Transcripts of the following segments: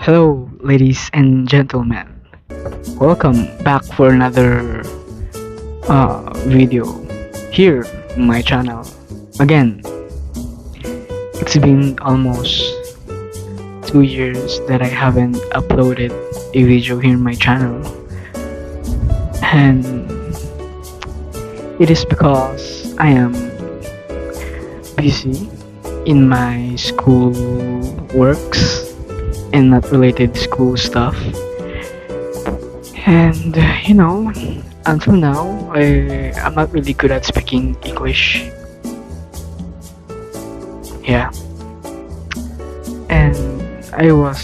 Hello, ladies and gentlemen. Welcome back for another video here on my channel. Again, it's been almost 2 years that I haven't uploaded a video here on my channel, and it is because I am busy in my school works and not related school stuff. And until now, I'm not really good at speaking English. Yeah, and I was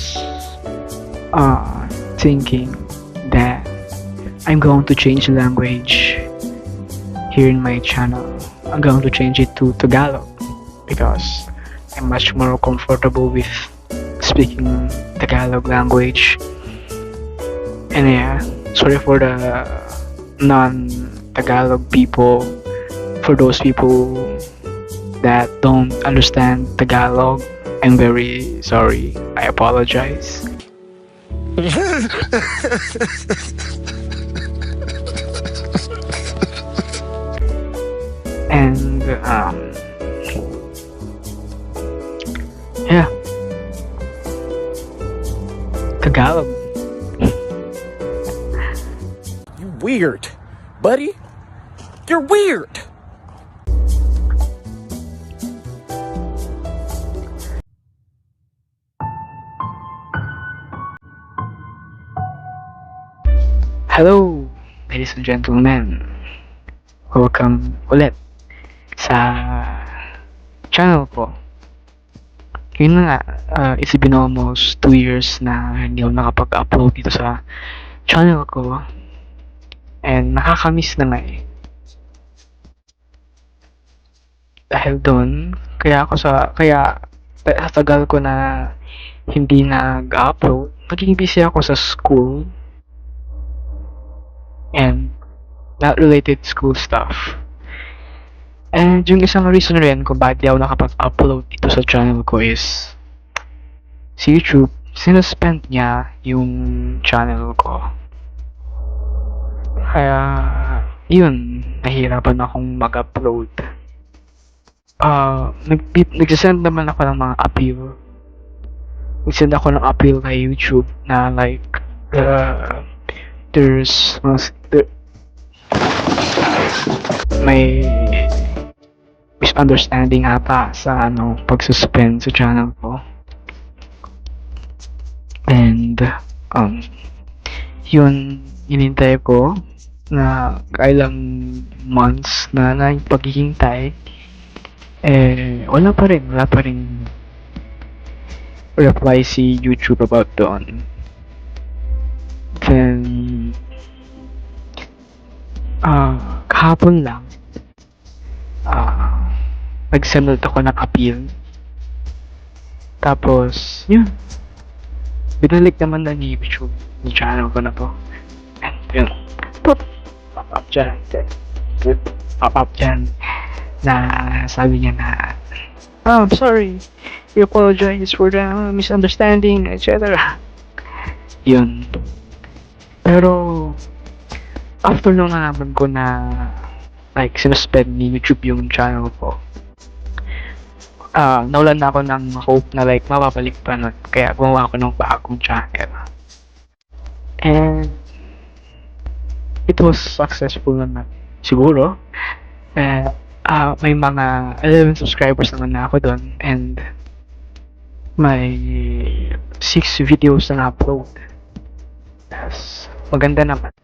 thinking that I'm going to change the language here in my channel. I'm going to change it to Tagalog because I'm much more comfortable with speaking Tagalog language. And yeah, sorry for the non-Tagalog people, for those people that don't understand Tagalog. I'm very sorry. I apologize. And yeah, Tagalog. You weird, buddy. You're weird. Hello, ladies and gentlemen. Welcome ulit sa channel ko. Yun na nga, it's been almost 2 years na hindi ako nakapag-upload dito sa channel ko. And nakakamiss na nga eh. Dahil doon, kaya sa tagal ko na hindi nag-upload, naging busy ako sa school and not related school stuff. And yung isang reason rin kung bakit di ako nakapag-upload dito sa channel ko is si YouTube, sinuspend niya yung channel ko. Kaya, yun, nahihirapan akong mag-upload. Nagsisend naman ako ng mga appeal. Nagsend ako ng appeal kay YouTube na like, may misunderstanding ata sa pag-suspend sa channel ko. And yun, inintay ko na kailang months na yung paghihintay, wala pa rin reply si YouTube about doon. Then kahapon lang nag-send ako ng appeal, tapos yun, binalik naman na ni YouTube yung channel ko na to. And yun, pop up dyan na sabi niya na I'm sorry, we apologize for the misunderstanding, etc. Yun. Pero after nung nalaman ko na like sinuspend ni YouTube yung channel ko, nawalan na ako ng hope na like mapapalik pa nun. Kaya gumawa ako ng bagong channel. And it was successful naman. Siguro. May mga 11 subscribers naman na ako doon. And may 6 videos na upload. Yes, maganda naman.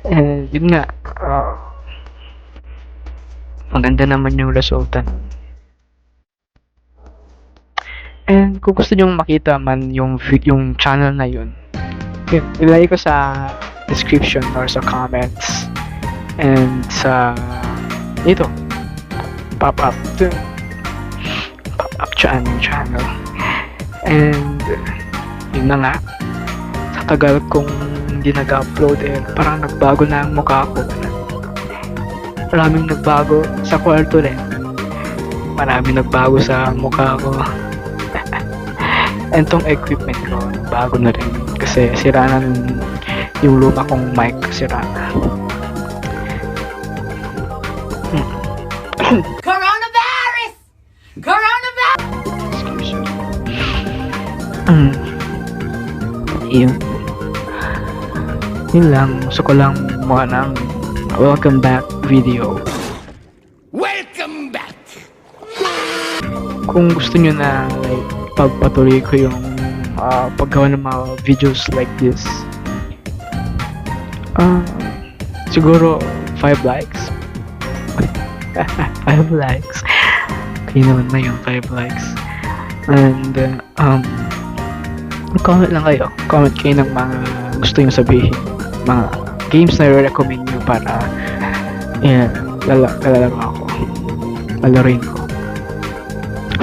And yun nga, maganda naman yung resulta. And kung gusto nyo makita man yung channel na yun, ilagay ko sa description or sa comments. And sa dito, pop up channel. And yun na nga, sa tagal kong hindi nag-upload, parang nagbago na ang mukha ko. Maraming nagbago sa kwarto rin. Maraming nagbago sa mukha ko. And tong equipment ko, bago na rin. Kasi sira na rin yung luma kong mic, sira na. Coronavirus! Coronavirus! Excuse me. Yun. Yun lang. Gusto ko lang mukha ng welcome back video. Welcome back! Kung gusto nyo na like pagpatuloy ko yung paggawa ng mga videos like this, siguro 5 likes. 5 likes. Kaya naman na yung 5 likes. And comment lang kayo. Comment kayo ng mga gusto nyo sabihin. Mga games na i-recommend nyo para lalaro ako. Lalaroin ko.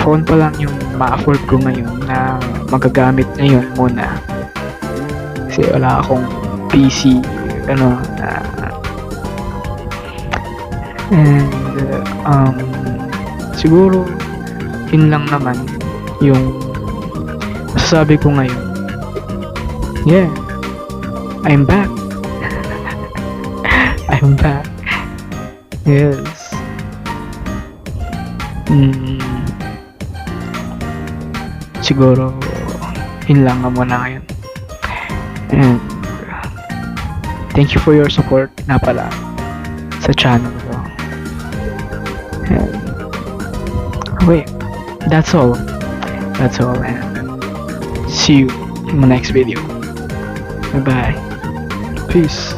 Phone pa lang yung ma-afford ko ngayon na magagamit ngayon muna. Kasi wala akong PC na and siguro yun lang naman yung masasabi ko ngayon. Yeah, I'm back. I'm back. Yes. Siguro yun lang muna ngayon. And thank you for your support na pala sa channel ko. And wait, that's all. That's all, and see you in my next video. Bye bye. Peace.